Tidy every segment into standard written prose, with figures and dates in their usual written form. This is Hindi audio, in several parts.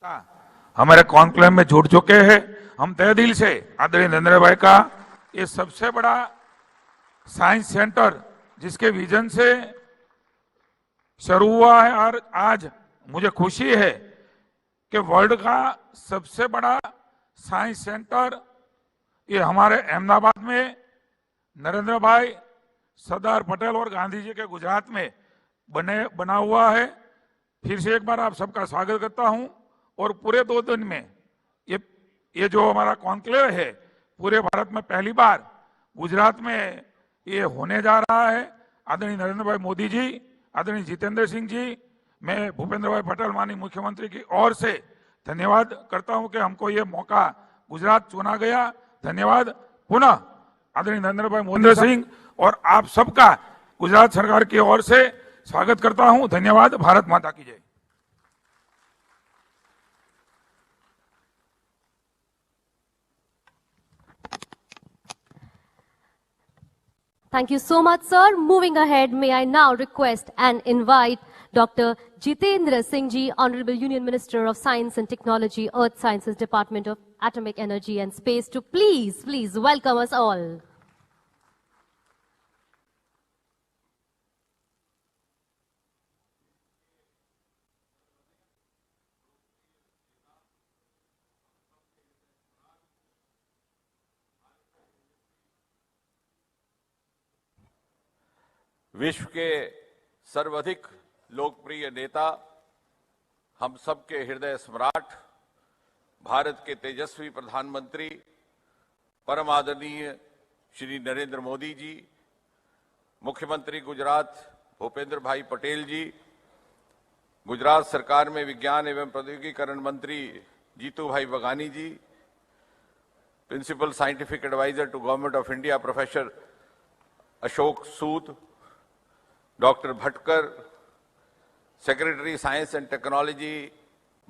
हमारे कॉन्क्लेव में जुड़ चुके हैं। हम तहे दिल से आदरणीय नरेंद्र भाई का ये सबसे बड़ा साइंस सेंटर जिसके विजन से शुरू हुआ है और आज मुझे खुशी है कि वर्ल्ड का सबसे बड़ा साइंस सेंटर ये हमारे अहमदाबाद में नरेंद्र भाई, सरदार पटेल और गांधी जी के गुजरात में बना हुआ है। फिर से एक बार आप सबका स्वागत करता हूं और पूरे 2 दिन में ये जो हमारा कॉन्क्लेव है पूरे भारत में पहली बार गुजरात में ये होने जा रहा है। आदरणीय नरेंद्र भाई मोदी जी, आदरणीय जितेंद्र सिंह जी, मैं भूपेंद्र भाई पटेल माननीय मुख्यमंत्री की ओर से धन्यवाद करता हूं कि हमको ये मौका गुजरात चुना गया। धन्यवाद पुनः आदरणीय नरेंद्र भाई मोदी सिंह और आप सबका गुजरात सरकार की ओर से स्वागत करता हूं। धन्यवाद। भारत माता की जय। Thank you so much, sir. Moving ahead, may I now request and invite Dr. Jitendra Singh Ji, Honorable Union Minister of Science and Technology, Earth Sciences Department of Atomic Energy and Space to please welcome us all. विश्व के सर्वाधिक लोकप्रिय नेता, हम सबके हृदय सम्राट, भारत के तेजस्वी प्रधानमंत्री परम आदरणीय श्री नरेंद्र मोदी जी, मुख्यमंत्री गुजरात भूपेंद्र भाई पटेल जी, गुजरात सरकार में विज्ञान एवं प्रौद्योगिकीकरण मंत्री Jitu Bhai Baghani ji, principal scientific adviser to government of India professor Ashok Sood, doctor Bhatkar, secretary science and technology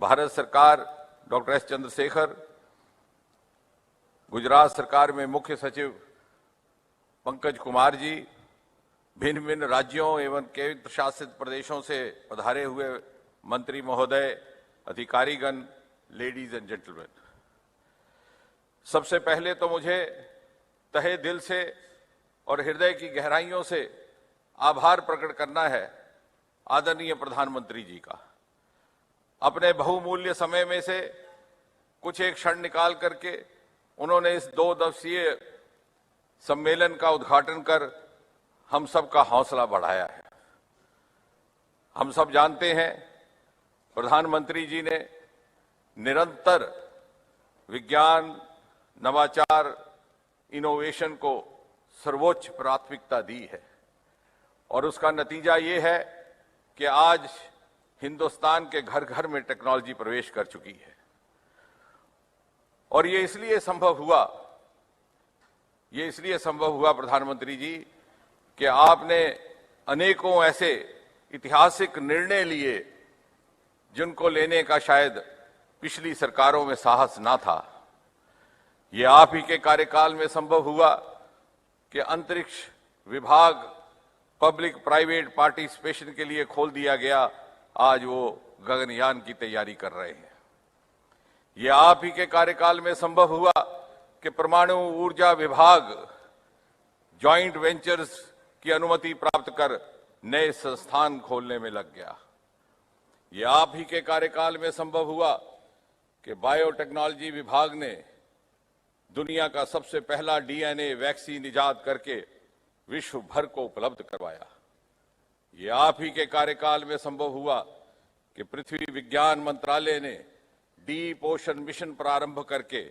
Bharat सरकार डॉक्टर एस चंद्रशेखर, गुजरात सरकार में मुख्य सचिव पंकज कुमार जी, भिन्न भिन्न राज्यों एवं केंद्र शासित प्रदेशों से पधारे हुए मंत्री महोदय, अधिकारीगण, लेडीज एंड जेंटलमैन, सबसे पहले तो मुझे तहे दिल से और हृदय की गहराइयों से आभार प्रकट करना है आदरणीय प्रधानमंत्री जी का। अपने बहुमूल्य समय में से कुछ एक क्षण निकाल करके उन्होंने इस 2 दिवसीय सम्मेलन का उद्घाटन कर हम सब का हौसला बढ़ाया है। हम सब जानते हैं प्रधानमंत्री जी ने निरंतर विज्ञान, नवाचार, इनोवेशन को सर्वोच्च प्राथमिकता दी है और उसका नतीजा ये है कि आज हिंदुस्तान के घर घर में टेक्नोलॉजी प्रवेश कर चुकी है। और ये इसलिए संभव हुआ प्रधानमंत्री जी कि आपने अनेकों ऐसे ऐतिहासिक निर्णय लिए जिनको लेने का शायद पिछली सरकारों में साहस ना था। ये आप ही के कार्यकाल में संभव हुआ कि अंतरिक्ष विभाग पब्लिक प्राइवेट पार्टिसिपेशन के लिए खोल दिया गया। आज वो गगनयान की तैयारी कर रहे हैं। ये आप ही के कार्यकाल में संभव हुआ कि परमाणु ऊर्जा विभाग जॉइंट वेंचर्स की अनुमति प्राप्त कर नए संस्थान खोलने में लग गया। ये आप ही के कार्यकाल में संभव हुआ कि बायोटेक्नोलॉजी विभाग ने दुनिया का सबसे पहला डीएनए वैक्सीन ईजाद करके विश्व भर को उपलब्ध करवाया। ये आप ही के कार्यकाल में संभव हुआ कि पृथ्वी विज्ञान मंत्रालय ने डीप ओशन मिशन प्रारंभ करके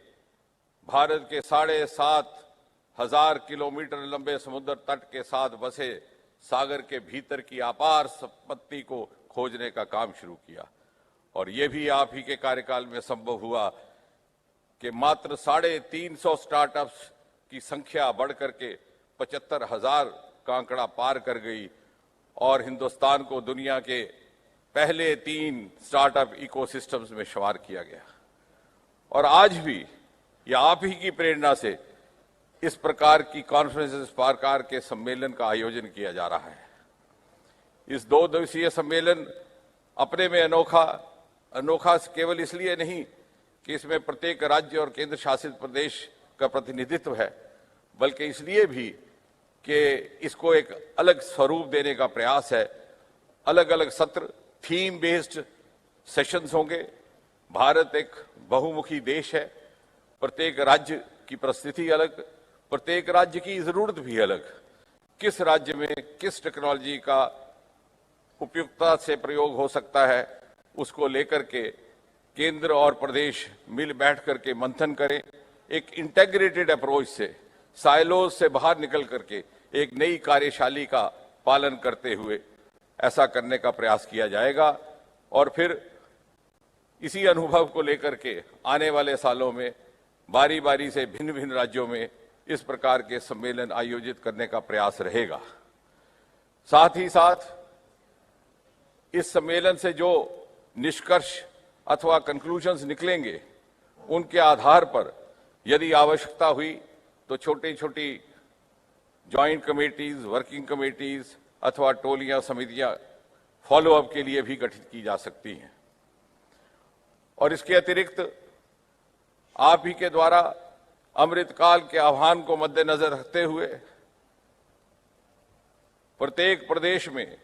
भारत के 7,500 किलोमीटर लंबे समुद्र तट के साथ बसे सागर के भीतर की अपार संपत्ति को खोजने का काम शुरू किया। और ये भी आप ही के कार्यकाल में संभव हुआ कि मात्र 350 स्टार्टअप्स की संख्या बढ़कर के 75,000 का आंकड़ा पार कर गई और हिंदुस्तान को दुनिया के पहले 3 स्टार्टअप इकोसिस्टम्स में शुमार किया गया। और आज भी यह आप ही की प्रेरणा से इस प्रकार की कॉन्फ्रेंस, इस प्रकार के सम्मेलन का आयोजन किया जा रहा है। इस 2 दिवसीय सम्मेलन अपने में अनोखा, अनोखा केवल इसलिए नहीं कि इसमें प्रत्येक राज्य और केंद्र शासित प्रदेश का प्रतिनिधित्व है, बल्कि इसलिए भी कि इसको एक अलग स्वरूप देने का प्रयास है। अलग अलग सत्र, थीम बेस्ड सेशंस होंगे। भारत एक बहुमुखी देश है, प्रत्येक राज्य की परिस्थिति अलग, प्रत्येक राज्य की जरूरत भी अलग। किस राज्य में किस टेक्नोलॉजी का उपयुक्तता से प्रयोग हो सकता है, उसको लेकर के केंद्र और प्रदेश मिल बैठ करके मंथन करें। एक इंटेग्रेटेड अप्रोच से, साइलोज से बाहर निकल करके एक नई कार्यशैली का पालन करते हुए ऐसा करने का प्रयास किया जाएगा। और फिर इसी अनुभव को लेकर के आने वाले सालों में बारी बारी से भिन्न भिन्न राज्यों में इस प्रकार के सम्मेलन आयोजित करने का प्रयास रहेगा। साथ ही साथ इस सम्मेलन से जो निष्कर्ष अथवा कंक्लूजन्स निकलेंगे, उनके आधार पर यदि आवश्यकता हुई तो छोटी छोटी जॉइंट कमेटीज, वर्किंग कमेटीज अथवा टोलियां, समितियां फॉलोअप के लिए भी गठित की जा सकती हैं। और इसके अतिरिक्त आप ही के द्वारा अमृतकाल के आह्वान को मद्देनजर रखते हुए प्रत्येक प्रदेश में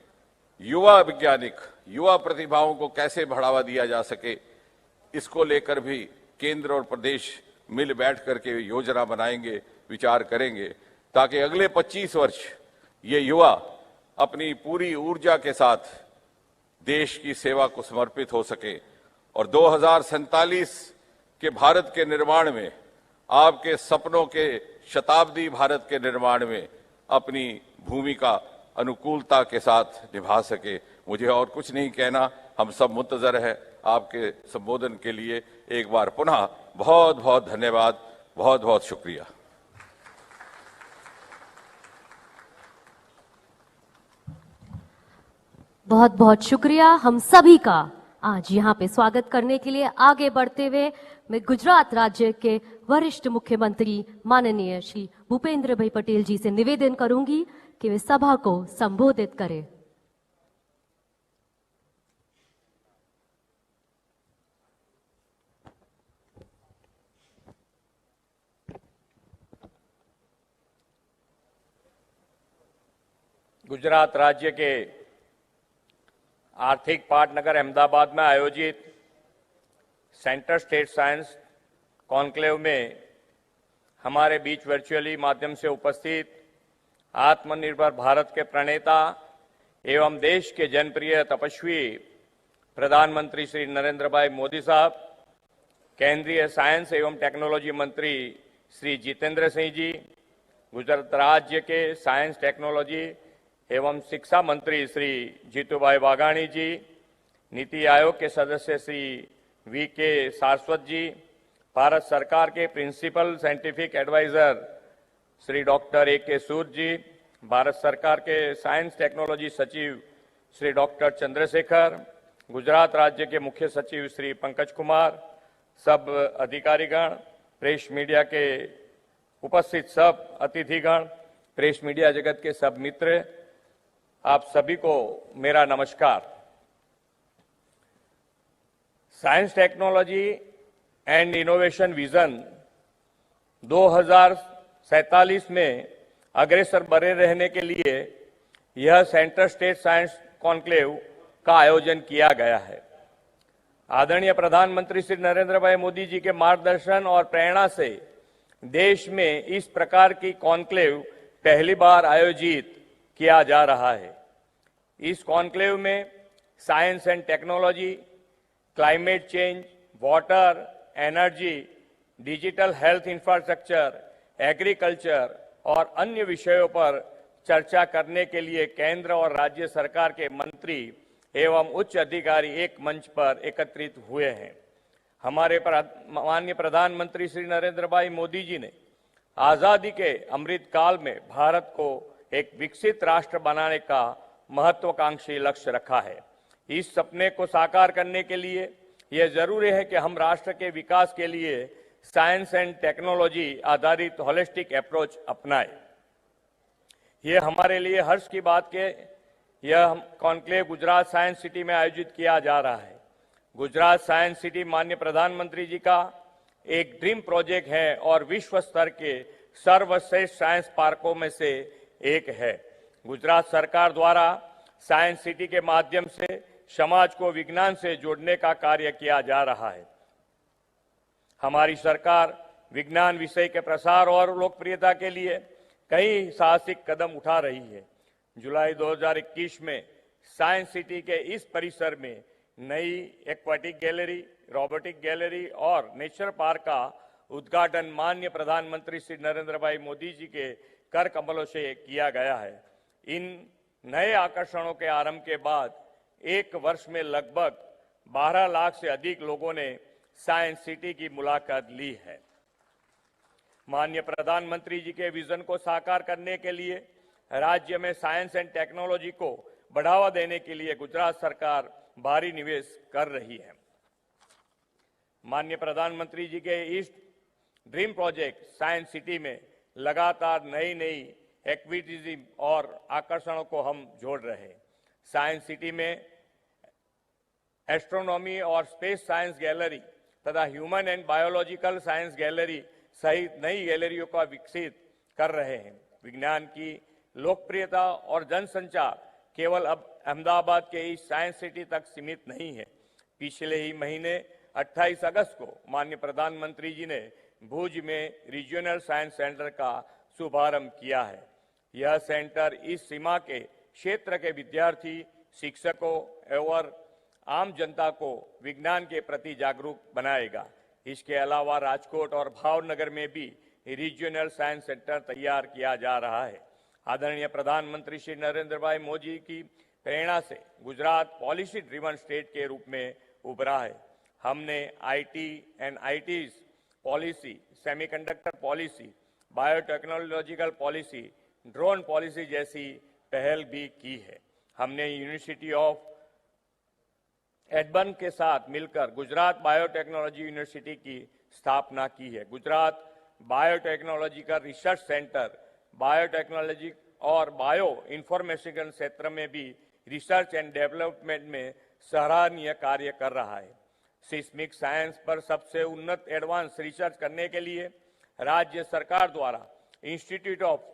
युवा वैज्ञानिक, युवा प्रतिभाओं को कैसे बढ़ावा दिया जा सके, इसको लेकर भी केंद्र और प्रदेश मिल बैठ करके योजना बनाएंगे, विचार करेंगे, ताकि अगले 25 वर्ष ये युवा अपनी पूरी ऊर्जा के साथ देश की सेवा को समर्पित हो सके और 2047 के भारत के निर्माण में, आपके सपनों के शताब्दी भारत के निर्माण में अपनी भूमिका अनुकूलता के साथ निभा सके। मुझे और कुछ नहीं कहना, हम सब मुंतजर हैं आपके संबोधन के लिए। एक बार पुनः बहुत बहुत धन्यवाद, बहुत बहुत शुक्रिया। बहुत बहुत शुक्रिया हम सभी का आज यहाँ पे स्वागत करने के लिए। आगे बढ़ते हुए मैं गुजरात राज्य के वरिष्ठ मुख्यमंत्री माननीय श्री भूपेंद्र भाई पटेल जी से निवेदन करूंगी कि वे सभा को संबोधित करें। गुजरात राज्य के आर्थिक पाटनगर अहमदाबाद में आयोजित सेंटर स्टेट साइंस कॉन्क्लेव में हमारे बीच वर्चुअली माध्यम से उपस्थित आत्मनिर्भर भारत के प्रणेता एवं देश के जनप्रिय तपस्वी प्रधानमंत्री श्री नरेंद्र भाई मोदी साहब, केंद्रीय साइंस एवं टेक्नोलॉजी मंत्री श्री जितेंद्र सिंह जी, गुजरात राज्य के साइंस टेक्नोलॉजी एवं शिक्षा मंत्री श्री जीतूभाई वाघाणी जी, नीति आयोग के सदस्य श्री वी.के. सारस्वत जी, भारत सरकार के principal scientific adviser Shri doctor A K. Sood ji, Bharat सरकार के साइंस टेक्नोलॉजी सचिव श्री डॉक्टर चंद्रशेखर, गुजरात राज्य के मुख्य सचिव श्री पंकज कुमार, सब अधिकारीगण, प्रेस मीडिया के उपस्थित सब अतिथिगण, प्रेस मीडिया जगत के सब मित्र, आप सभी को मेरा नमस्कार। Science technology and innovation vision 2047 में अग्रसर बने रहने के लिए यह सेंटर स्टेट साइंस कॉन्क्लेव का आयोजन किया गया है। आदरणीय प्रधानमंत्री श्री नरेंद्र भाई मोदी जी के मार्गदर्शन और प्रेरणा से देश में इस प्रकार की कॉन्क्लेव पहली बार आयोजित किया जा रहा है। इस कॉन्क्लेव में science and technology, climate change, water, energy, digital health infrastructure, agriculture और अन्य विषयों पर चर्चा करने के लिए केंद्र और राज्य सरकार के मंत्री एवं उच्च अधिकारी एक मंच पर एकत्रित हुए हैं। हमारे माननीय प्रधानमंत्री श्री नरेंद्र भाई मोदी जी ने आजादी के अमृत काल में भारत को एक विकसित राष्ट्र बनाने का महत्वाकांक्षी लक्ष्य रखा है। इस सपने को साकार करने के लिए यह जरूरी है कि हम राष्ट्र के विकास के लिए साइंस एंड टेक्नोलॉजी आधारित होलिस्टिक अप्रोच अपनाएं। यह हमारे लिए हर्ष की बात के यह कॉन्क्लेव गुजरात साइंस सिटी में आयोजित किया जा रहा है। गुजरात साइंस सिटी माननीय प्रधानमंत्री जी का एक ड्रीम प्रोजेक्ट है और विश्व स्तर के सर्वश्रेष्ठ साइंस पार्कों में से एक है। गुजरात सरकार द्वारा साइंस सिटी के माध्यम से समाज को विज्ञान से जोड़ने का कार्य किया जा रहा है। हमारी सरकार विज्ञान विषय के प्रसार और लोकप्रियता के लिए कई साहसिक कदम उठा रही है। जुलाई 2021 में साइंस सिटी के इस परिसर में नई एक्वाटिक गैलरी, रोबोटिक गैलरी और नेचर पार्क का उद्घाटन माननीय प्रधानमंत्री श्री नरेंद्र भाई मोदी जी के कर कमलों से किया गया है। इन नए आकर्षणों के आरंभ के बाद एक वर्ष में लगभग 12 लाख से अधिक लोगों ने साइंस सिटी की मुलाकात ली है। माननीय प्रधानमंत्री जी के विजन को साकार करने के लिए राज्य में साइंस एंड टेक्नोलॉजी को बढ़ावा देने के लिए गुजरात सरकार भारी निवेश कर रही है। माननीय प्रधानमंत्री जी के इस ड्रीम प्रोजेक्ट साइंस सिटी में लगातार नई नई एक्टिविटीज और आकर्षणों को हम जोड़ रहे हैं। साइंस सिटी में एस्ट्रोनॉमी और स्पेस साइंस गैलरी तथा human and biological science gallery सहित नई गैलरियों का विकसित कर रहे हैं। विज्ञान की लोकप्रियता और जनसंचार केवल अब अहमदाबाद के इस साइंस सिटी तक सीमित नहीं है। पिछले ही महीने 28 अगस्त को माननीय प्रधानमंत्री जी ने भुज में रीजनल साइंस सेंटर का शुभारंभ किया है। यह सेंटर इस सीमा के क्षेत्र के विद्यार्थी, शिक्षकों और आम जनता को विज्ञान के प्रति जागरूक बनाएगा। इसके अलावा राजकोट और भावनगर में भी रीजनल साइंस सेंटर तैयार किया जा रहा है। आदरणीय प्रधानमंत्री श्री नरेंद्र भाई मोदी की प्रेरणा से गुजरात पॉलिसी ड्रिवन स्टेट के रूप में उभरा है। हमने IT and ITs policy, semiconductor policy, biotechnological policy, drone policy जैसी पहल भी की है। हमने यूनिवर्सिटी ऑफ एडबर्न के साथ मिलकर गुजरात बायोटेक्नोलॉजी यूनिवर्सिटी की स्थापना की है। गुजरात बायोटेक्नोलॉजी का रिसर्च सेंटर बायोटेक्नोलॉजी और बायो इंफॉर्मेशन क्षेत्र में भी रिसर्च एंड डेवलपमेंट में सराहनीय कार्य कर रहा है। सिस्मिक साइंस पर सबसे उन्नत एडवांस रिसर्च करने के लिए राज्य सरकार द्वारा इंस्टीट्यूट ऑफ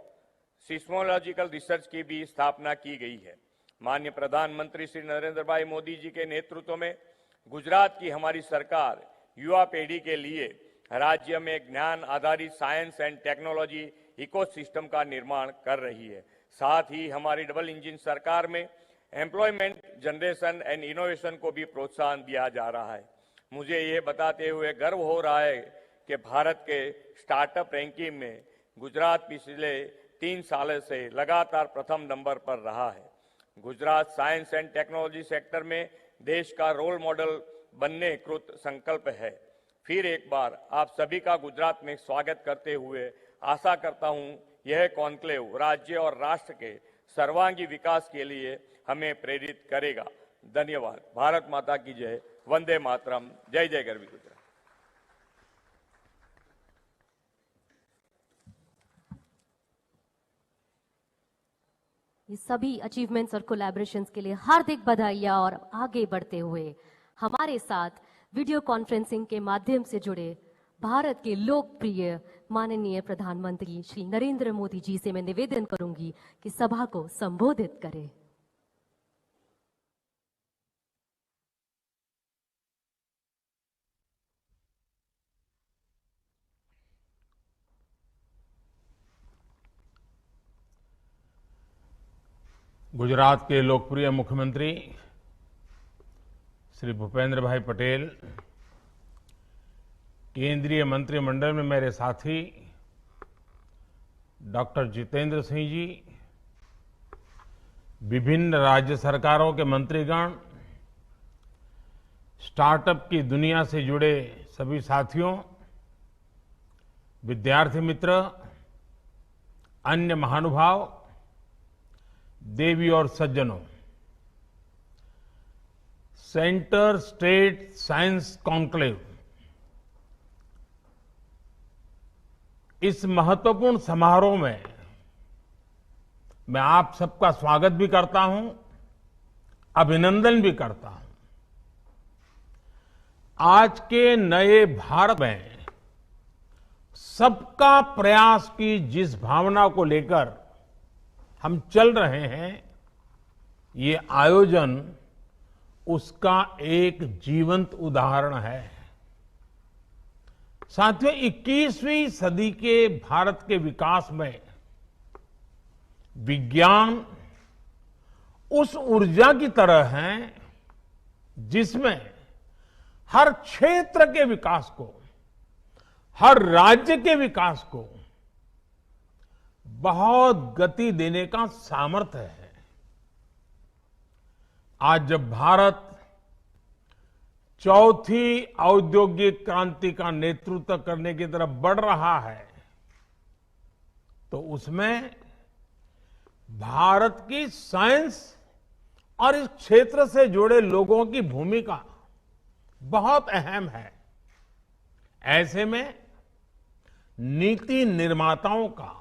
सिस्मोलॉजिकल रिसर्च की भी स्थापना की गई है। माननीय प्रधानमंत्री श्री नरेंद्र भाई मोदी जी के नेतृत्व में गुजरात की हमारी सरकार युवा पीढ़ी के लिए राज्य में ज्ञान आधारित साइंस एंड टेक्नोलॉजी इकोसिस्टम का निर्माण कर रही है। साथ ही हमारी डबल इंजन सरकार में एम्प्लॉयमेंट जनरेशन एंड इनोवेशन को भी प्रोत्साहन दिया जा रहा है। मुझे ये बताते हुए गर्व हो रहा है कि भारत के स्टार्टअप रैंकिंग में गुजरात पिछले 3 सालों से लगातार प्रथम नंबर पर रहा है। Gujarat science and technology sector में देश का रोल मॉडल बनने कृत संकल्प है। फिर एक बार आप सभी का गुजरात में स्वागत करते हुए आशा करता हूं यह कॉन्क्लेव राज्य और राष्ट्र के सर्वांगी विकास के लिए हमें प्रेरित करेगा। धन्यवाद। भारत माता की जय। वंदे मातरम। जय जय गरवी गुजरात। ये सभी अचीवमेंट्स और कोलैबोरेशंस के लिए हार्दिक बधाइयां। और आगे बढ़ते हुए हमारे साथ वीडियो कॉन्फ्रेंसिंग के माध्यम से जुड़े भारत के लोकप्रिय माननीय प्रधानमंत्री श्री नरेंद्र मोदी जी से मैं निवेदन करूंगी कि सभा को संबोधित करें। गुजरात के लोकप्रिय मुख्यमंत्री श्री भूपेंद्र भाई पटेल, केंद्रीय मंत्रिमंडल में मेरे साथी डॉक्टर जितेंद्र सिंह जी, विभिन्न राज्य सरकारों के मंत्रीगण, स्टार्टअप की दुनिया से जुड़े सभी साथियों, विद्यार्थी मित्र, अन्य महानुभाव, देवी और सज्जनों, सेंटर स्टेट साइंस कॉन्क्लेव इस महत्वपूर्ण समारोह में मैं आप सबका स्वागत भी करता हूं, अभिनंदन भी करता हूं। आज के नए भारत में सबका प्रयास की जिस भावना को लेकर हम चल रहे हैं, ये आयोजन उसका एक जीवंत उदाहरण है। साथियों, 21वीं सदी के भारत के विकास में विज्ञान उस ऊर्जा की तरह है जिसमें हर क्षेत्र के विकास को, हर राज्य के विकास को बहुत गति देने का सामर्थ्य है। आज जब भारत चौथी औद्योगिक क्रांति का नेतृत्व करने की तरफ बढ़ रहा है, तो उसमें भारत की साइंस और इस क्षेत्र से जुड़े लोगों की भूमिका बहुत अहम है। ऐसे में नीति निर्माताओं का,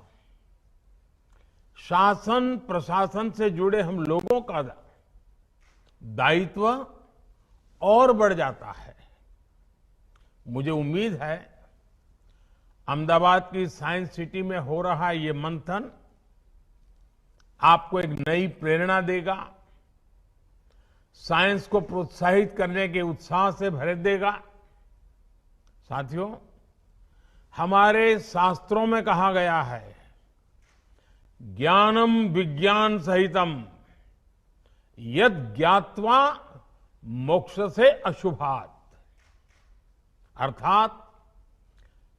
शासन प्रशासन से जुड़े हम लोगों का दायित्व और बढ़ जाता है। मुझे उम्मीद है अहमदाबाद की साइंस सिटी में हो रहा ये मंथन आपको एक नई प्रेरणा देगा, साइंस को प्रोत्साहित करने के उत्साह से भर देगा। साथियों, हमारे शास्त्रों में कहा गया है, ज्ञानम विज्ञान सहितम यद ज्ञात्वा मोक्ष से अशुभात। अर्थात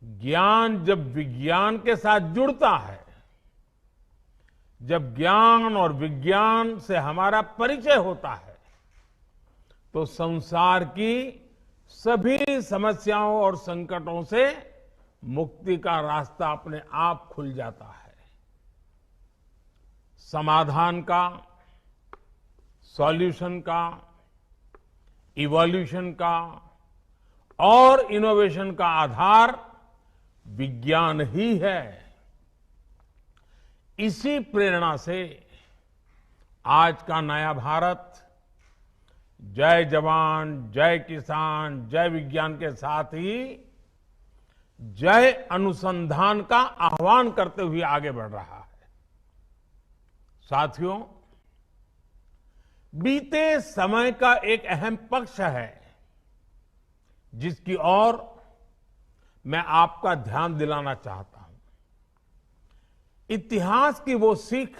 ज्ञान जब विज्ञान के साथ जुड़ता है, जब ज्ञान और विज्ञान से हमारा परिचय होता है, तो संसार की सभी समस्याओं और संकटों से मुक्ति का रास्ता अपने आप खुल जाता है। समाधान का, सॉल्यूशन का, इवोल्यूशन का और इनोवेशन का आधार विज्ञान ही है। इसी प्रेरणा से आज का नया भारत जय जवान, जय किसान, जय विज्ञान के साथ ही जय अनुसंधान का आह्वान करते हुए आगे बढ़ रहा है। साथियों, बीते समय का एक अहम पक्ष है जिसकी ओर मैं आपका ध्यान दिलाना चाहता हूं। इतिहास की वो सीख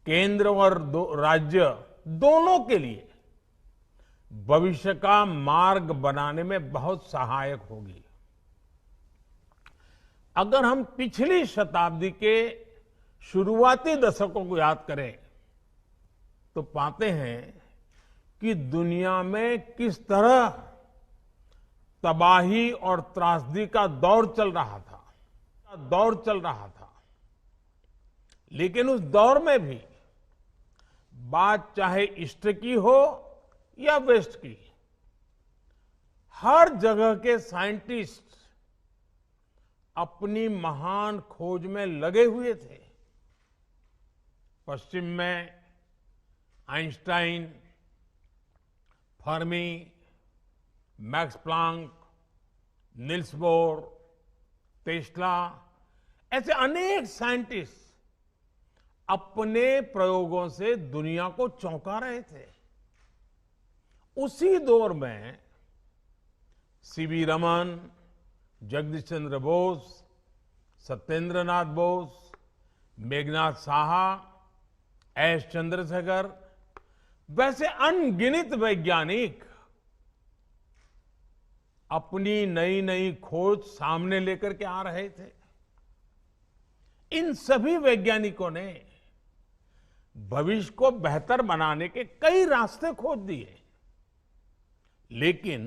केंद्र और राज्य दोनों के लिए भविष्य का मार्ग बनाने में बहुत सहायक होगी। अगर हम पिछली शताब्दी के शुरुआती दशकों को याद करें तो पाते हैं कि दुनिया में किस तरह तबाही और त्रासदी का दौर चल रहा था। लेकिन उस दौर में भी बात चाहे ईस्ट की हो या वेस्ट की, हर जगह के साइंटिस्ट अपनी महान खोज में लगे हुए थे। पश्चिम में Einstein, Fermi, max Planck, Nils bore, Tesla, ऐसे अनेक साइंटिस्ट अपने प्रयोगों से दुनिया को चौंका रहे थे। उसी दौर में सीवी रमन, जगदीश चंद्र बोस, सत्येंद्र नाथ बोस, मेघनाथ साहा, एस चंद्रशेखर, वैसे अनगिनत वैज्ञानिक अपनी नई नई खोज सामने लेकर के आ रहे थे। इन सभी वैज्ञानिकों ने भविष्य को बेहतर बनाने के कई रास्ते खोज दिए, लेकिन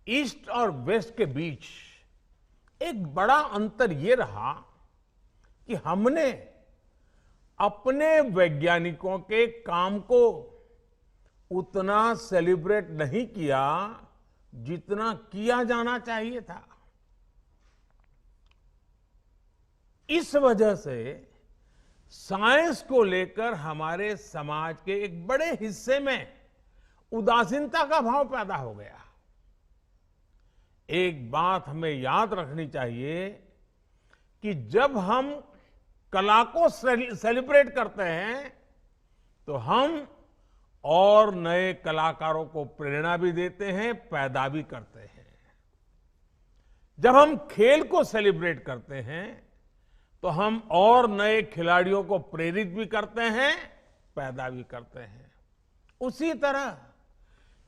ईस्ट और वेस्ट के बीच एक बड़ा अंतर यह रहा कि हमने अपने वैज्ञानिकों के काम को उतना सेलिब्रेट नहीं किया जितना किया जाना चाहिए था। इस वजह से साइंस को लेकर हमारे समाज के एक बड़े हिस्से में उदासीनता का भाव पैदा हो गया। एक बात हमें याद रखनी चाहिए कि जब हम कला को सेलिब्रेट करते हैं तो हम और नए कलाकारों को प्रेरणा भी देते हैं, पैदा भी करते हैं। जब हम खेल को सेलिब्रेट करते हैं तो हम और नए खिलाड़ियों को प्रेरित भी करते हैं, पैदा भी करते हैं। उसी तरह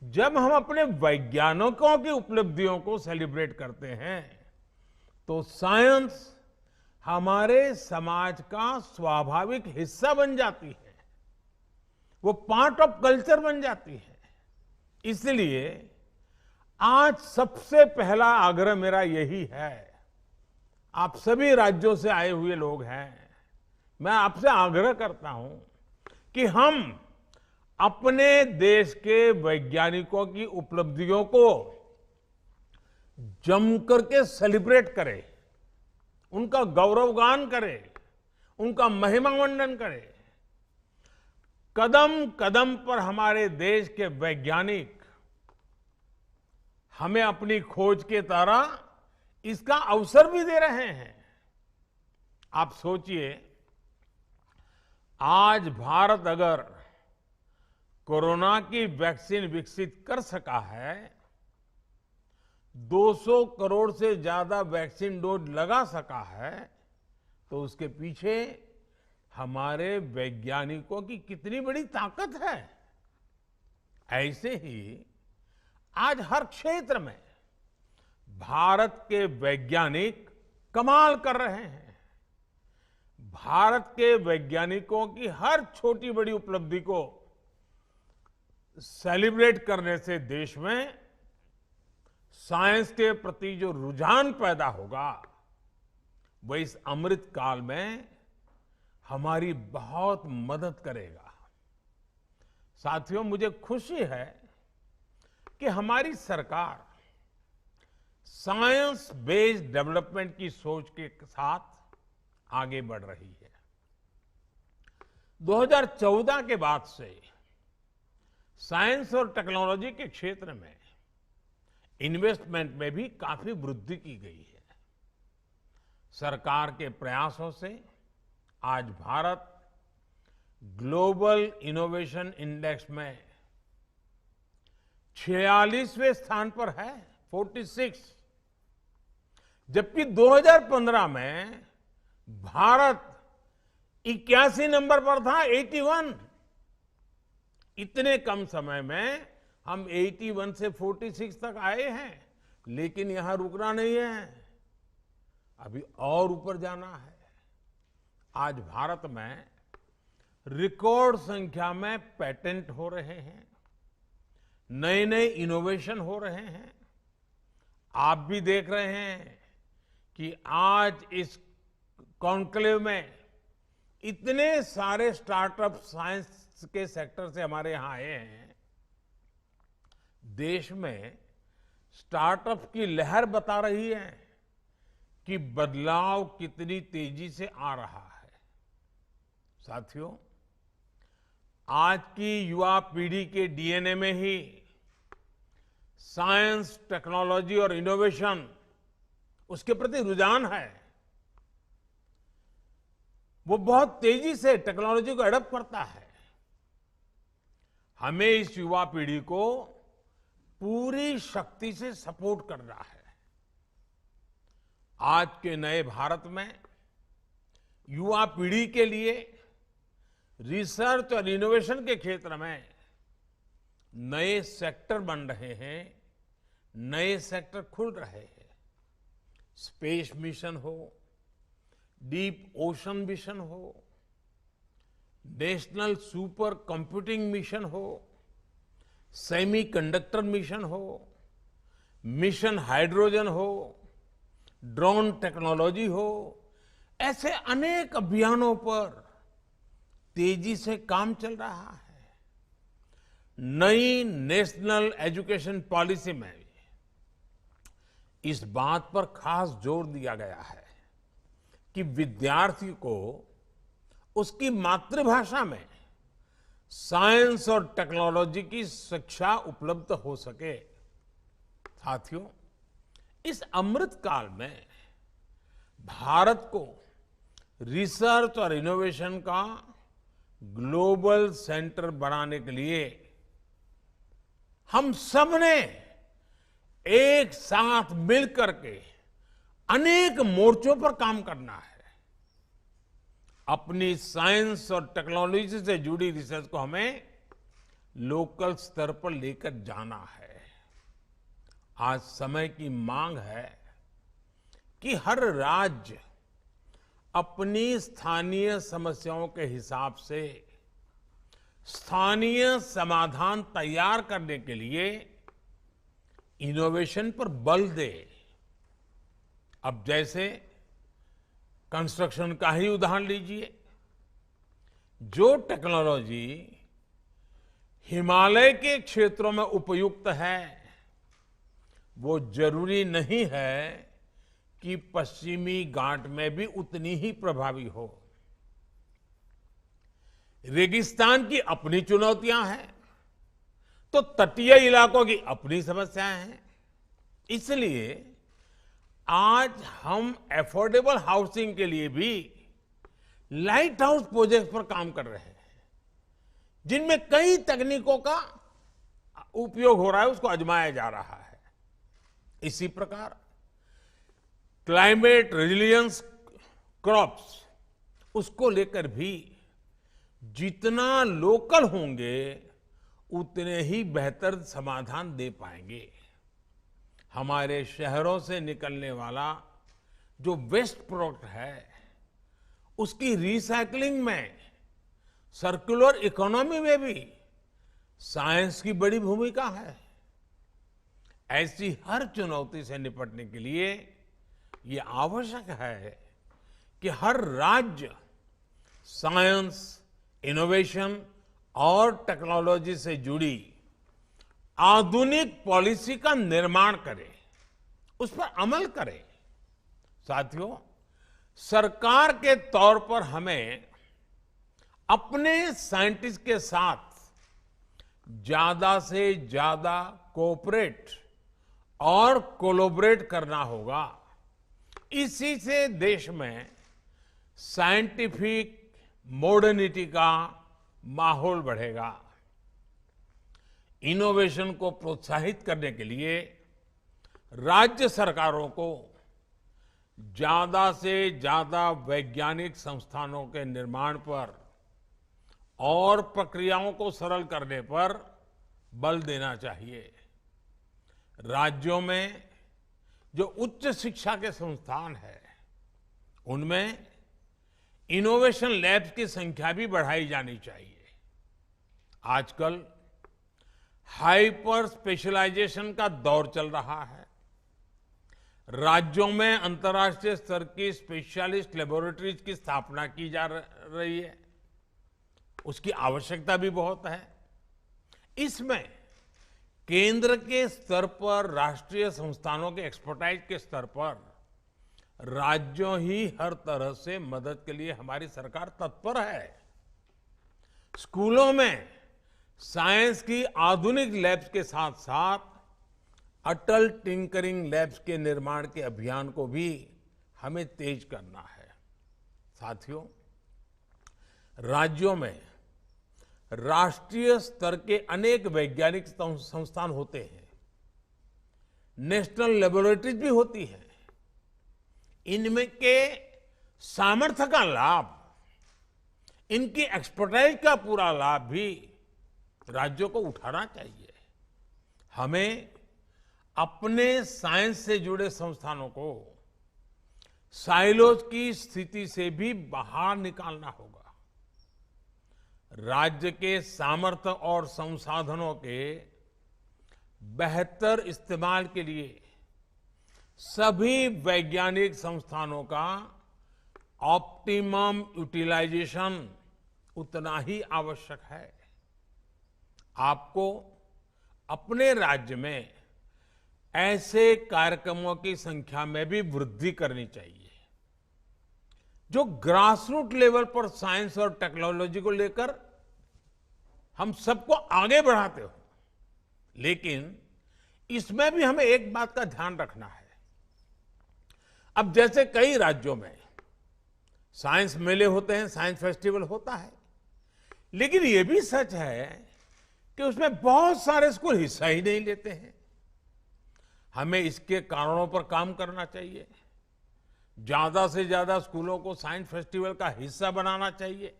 जब हम अपने वैज्ञानिकों की उपलब्धियों को सेलिब्रेट करते हैं तो साइंस हमारे समाज का स्वाभाविक हिस्सा बन जाती है, वो पार्ट ऑफ कल्चर बन जाती है। इसलिए आज सबसे पहला आग्रह मेरा यही है, आप सभी राज्यों से आए हुए लोग हैं, मैं आपसे आग्रह करता हूं कि हम अपने देश के वैज्ञानिकों की उपलब्धियों को जम करके सेलिब्रेट करें, उनका गौरवगान करें, उनका महिमा मंडन करें। कदम कदम पर हमारे देश के वैज्ञानिक हमें अपनी खोज के तरह इसका अवसर भी दे रहे हैं। आप सोचिए, आज भारत अगर कोरोना की वैक्सीन विकसित कर सका है, 200 करोड़ से ज्यादा वैक्सीन डोज लगा सका है, तो उसके पीछे हमारे वैज्ञानिकों की कितनी बड़ी ताकत है। ऐसे ही आज हर क्षेत्र में भारत के वैज्ञानिक कमाल कर रहे हैं। भारत के वैज्ञानिकों की हर छोटी बड़ी उपलब्धि को सेलिब्रेट करने से देश में साइंस के प्रति जो रुझान पैदा होगा वो इस अमृत काल में हमारी बहुत मदद करेगा। साथियों, मुझे खुशी है कि हमारी सरकार साइंस बेस्ड डेवलपमेंट की सोच के साथ आगे बढ़ रही है। 2014 के बाद से साइंस और टेक्नोलॉजी के क्षेत्र में इन्वेस्टमेंट में भी काफी वृद्धि की गई है। सरकार के प्रयासों से आज भारत ग्लोबल इनोवेशन इंडेक्स में 46वें स्थान पर है, 46। जबकि 2015 में भारत 81 नंबर पर था, 81। इतने कम समय में हम 81 से 46 तक आए हैं, लेकिन यहां रुकना नहीं है, अभी और ऊपर जाना है। आज भारत में रिकॉर्ड संख्या में पेटेंट हो रहे हैं, नए नए इनोवेशन हो रहे हैं। आप भी देख रहे हैं कि आज इस कॉन्क्लेव में इतने सारे स्टार्टअप साइंस के सेक्टर से हमारे यहां आए हैं। देश में स्टार्टअप की लहर बता रही है कि बदलाव कितनी तेजी से आ रहा है। साथियों, आज की युवा पीढ़ी के डीएनए में ही साइंस, टेक्नोलॉजी और इनोवेशन, उसके प्रति रुझान है। वो बहुत तेजी से टेक्नोलॉजी को एडॉप्ट करता है। हमें इस युवा पीढ़ी को पूरी शक्ति से सपोर्ट करना है। आज के नए भारत में युवा पीढ़ी के लिए रिसर्च और इनोवेशन के क्षेत्र में नए सेक्टर बन रहे हैं, नए सेक्टर खुल रहे हैं। स्पेस मिशन हो, डीप ओशन मिशन हो, नेशनल सुपर कंप्यूटिंग मिशन हो, सेमीकंडक्टर मिशन हो, मिशन हाइड्रोजन हो, ड्रोन टेक्नोलॉजी हो, ऐसे अनेक अभियानों पर तेजी से काम चल रहा है। नई नेशनल एजुकेशन पॉलिसी में इस बात पर खास जोर दिया गया है कि विद्यार्थी को उसकी मातृभाषा में साइंस और टेक्नोलॉजी की शिक्षा उपलब्ध हो सके। साथियों, इस अमृत काल में भारत को रिसर्च और इनोवेशन का ग्लोबल सेंटर बनाने के लिए हम सब ने एक साथ मिलकर के अनेक मोर्चों पर काम करना है। अपनी साइंस और टेक्नोलॉजी से जुड़ी रिसर्च को हमें लोकल स्तर पर लेकर जाना है। आज समय की मांग है कि हर राज्य अपनी स्थानीय समस्याओं के हिसाब से स्थानीय समाधान तैयार करने के लिए इनोवेशन पर बल दे। अब जैसे कंस्ट्रक्शन का ही उदाहरण लीजिए। जो टेक्नोलॉजी हिमालय के क्षेत्रों में उपयुक्त है, वो जरूरी नहीं है कि पश्चिमी घाट में भी उतनी ही प्रभावी हो। रेगिस्तान की अपनी चुनौतियां हैं, तो तटीय इलाकों की अपनी समस्याएं हैं। इसलिए आज हम अफोर्डेबल हाउसिंग के लिए भी लाइट हाउस प्रोजेक्ट पर काम कर रहे हैं, जिनमें कई तकनीकों का उपयोग हो रहा है, उसको आजमाया जा रहा है। इसी प्रकार क्लाइमेट रेजिलियंस क्रॉप्स, उसको लेकर भी जितना लोकल होंगे उतने ही बेहतर समाधान दे पाएंगे। हमारे शहरों से निकलने वाला जो वेस्ट प्रोडक्ट है, उसकी रिसाइकलिंग में, सर्कुलर इकोनॉमी में भी साइंस की बड़ी भूमिका है। ऐसी हर चुनौती से निपटने के लिए ये आवश्यक है कि हर राज्य साइंस, इनोवेशन और टेक्नोलॉजी से जुड़ी आधुनिक पॉलिसी का निर्माण करे, उस पर अमल करे। साथियों, सरकार के तौर पर हमें अपने साइंटिस्ट के साथ ज्यादा से ज्यादा कोऑपरेट और कोलैबोरेट करना होगा। इसी से देश में साइंटिफिक मॉडर्निटी का माहौल बढ़ेगा। इनोवेशन को प्रोत्साहित करने के लिए राज्य सरकारों को ज्यादा से ज्यादा वैज्ञानिक संस्थानों के निर्माण पर और प्रक्रियाओं को सरल करने पर बल देना चाहिए। राज्यों में जो उच्च शिक्षा के संस्थान है, उनमें इनोवेशन लैब्स की संख्या भी बढ़ाई जानी चाहिए। आजकल हाइपर स्पेशलाइजेशन का दौर चल रहा है। राज्यों में अंतर्राष्ट्रीय स्तर की स्पेशलिस्ट लेबोरेटरीज की स्थापना की जा रही है। उसकी आवश्यकता भी बहुत है। इसमें केंद्र के स्तर पर, राष्ट्रीय संस्थानों के एक्सपर्टाइज के स्तर पर राज्यों ही हर तरह से मदद के लिए हमारी सरकार तत्पर है। स्कूलों में साइंस की आधुनिक लैब्स के साथ साथ अटल टिंकरिंग लैब्स के निर्माण के अभियान को भी हमें तेज करना है। साथियों, राज्यों में राष्ट्रीय स्तर के अनेक वैज्ञानिक संस्थान होते हैं, नेशनल लेबोरेटरीज भी होती हैं। इनमें के सामर्थ्य का लाभ, इनकी एक्सपर्टाइज का पूरा लाभ भी राज्यों को उठाना चाहिए। हमें अपने साइंस से जुड़े संस्थानों को साइलोज की स्थिति से भी बाहर निकालना होगा। राज्य के सामर्थ्य और संसाधनों के बेहतर इस्तेमाल के लिए सभी वैज्ञानिक संस्थानों का ऑप्टिमम यूटिलाइजेशन उतना ही आवश्यक है। आपको अपने राज्य में ऐसे कार्यक्रमों की संख्या में भी वृद्धि करनी चाहिए, जो ग्रासरूट लेवल पर साइंस और टेक्नोलॉजी को लेकर हम सबको आगे बढ़ाते हो, लेकिन इसमें भी हमें एक बात का ध्यान रखना है। अब जैसे कई राज्यों में साइंस मेले होते हैं, साइंस फेस्टिवल होता है, लेकिन यह भी सच है कि उसमें बहुत सारे स्कूल हिस्सा ही नहीं लेते हैं। हमें इसके कारणों पर काम करना चाहिए। ज्यादा से ज्यादा स्कूलों को साइंस फेस्टिवल का हिस्सा बनाना चाहिए।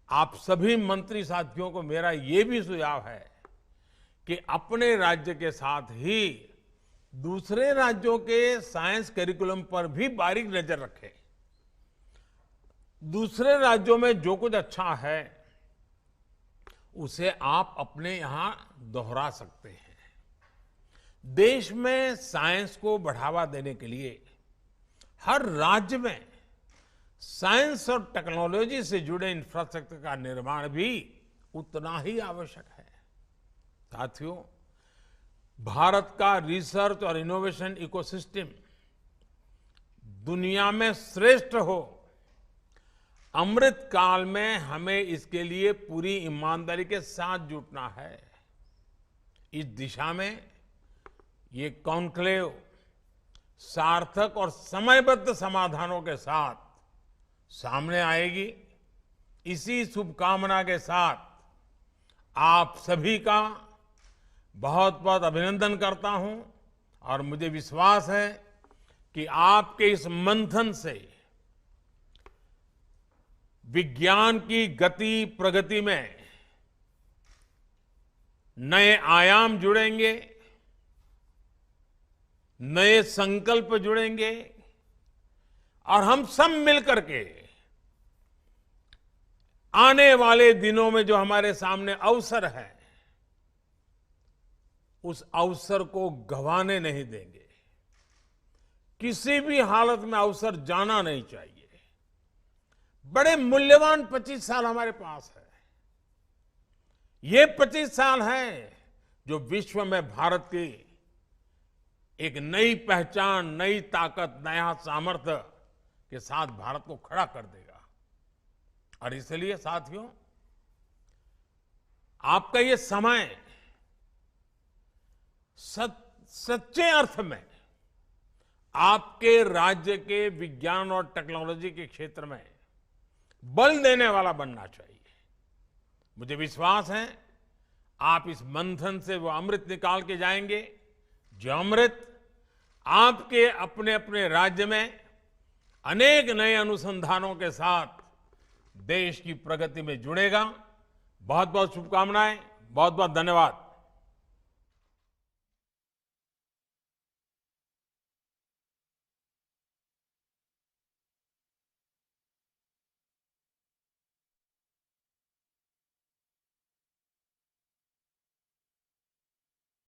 आप सभी मंत्री साथियों को मेरा यह भी सुझाव है कि अपने राज्य के साथ ही दूसरे राज्यों के साइंस करिकुलम पर भी बारीक नजर रखें। दूसरे राज्यों में जो कुछ अच्छा है उसे आप अपने यहां दोहरा सकते हैं। देश में साइंस को बढ़ावा देने के लिए हर राज्य में साइंस और टेक्नोलॉजी से जुड़े इंफ्रास्ट्रक्चर का निर्माण भी उतना ही आवश्यक है। साथियों, भारत का रिसर्च और इनोवेशन इकोसिस्टम दुनिया में श्रेष्ठ हो, अमृत काल में हमें इसके लिए पूरी ईमानदारी के साथ जुटना है। इस दिशा में ये कॉन्क्लेव सार्थक और समयबद्ध समाधानों के साथ सामने आएगी। इसी शुभकामना के साथ आप सभी का बहुत बहुत अभिनंदन करता हूं और मुझे विश्वास है कि आपके इस मंथन से विज्ञान की गति प्रगति में नए आयाम जुड़ेंगे, नए संकल्प जुड़ेंगे और हम सब मिलकर के आने वाले दिनों में जो हमारे सामने अवसर है उस अवसर को गंवाने नहीं देंगे। किसी भी हालत में अवसर जाना नहीं चाहिए। बड़े मूल्यवान 25 साल हमारे पास है। ये 25 साल हैं जो विश्व में भारत की एक नई पहचान, नई ताकत, नया सामर्थ्य के साथ भारत को खड़ा कर देगा। और इसलिए साथियों, आपका ये समय सच्चे अर्थ में आपके राज्य के विज्ञान और टेक्नोलॉजी के क्षेत्र में बल देने वाला बनना चाहिए। मुझे विश्वास है आप इस मंथन से वो अमृत निकाल के जाएंगे, जो अमृत आपके अपने अपने राज्य में अनेक नए अनुसंधानों के साथ देश की प्रगति में जुड़ेगा। बहुत बहुत शुभकामनाएं, बहुत बहुत धन्यवाद।